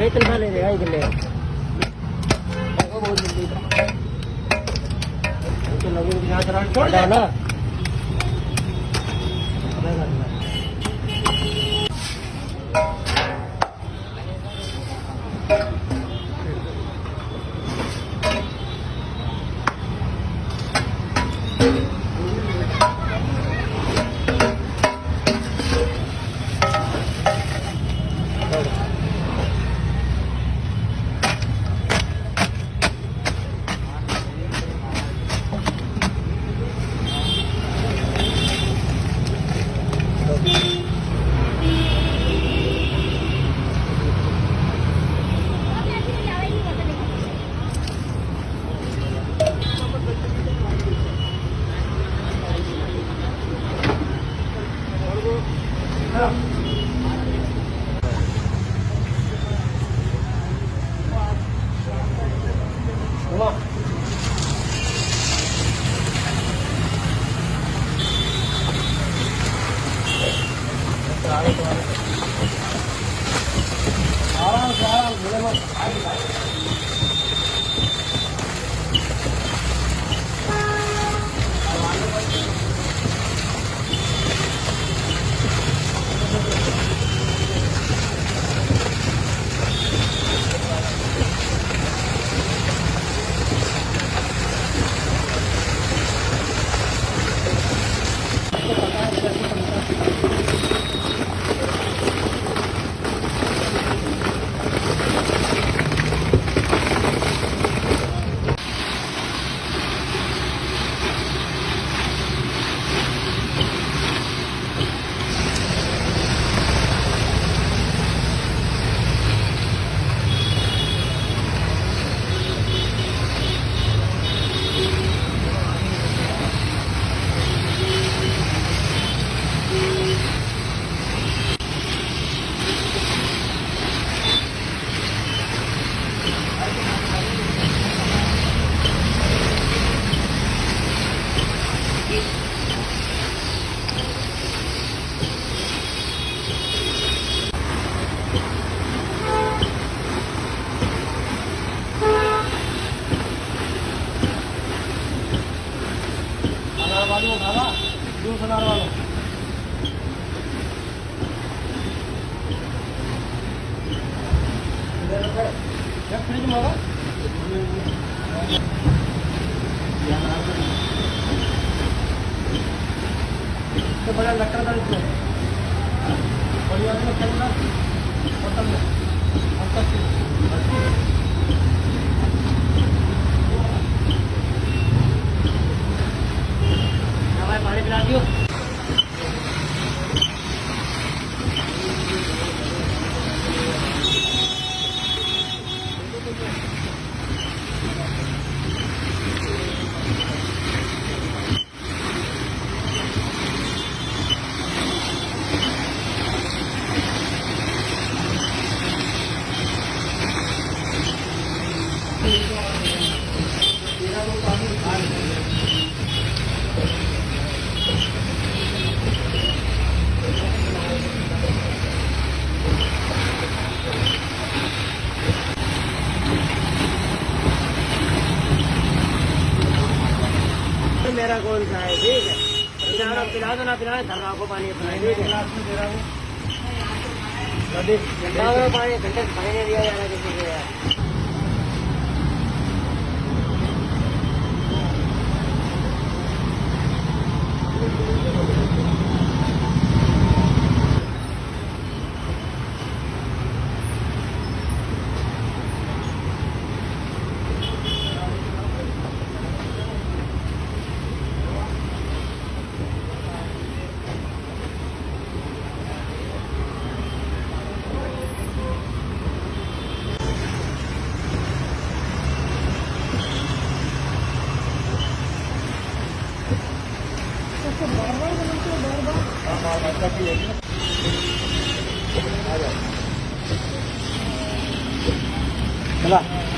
इतने साले रे आई गले वो बहुत जल्दी तो लगे कि हाथ रख छोड़ दे ना तो बड़ा लकड़ का परिवार में चलना होटल में पानी पिला दियो मेरा कौन सा है ठीक है पिला दो ना पिला धरना को पानी अपना ठीक है पानी घंटे पानी नहीं दिया जाना किसी को यार चला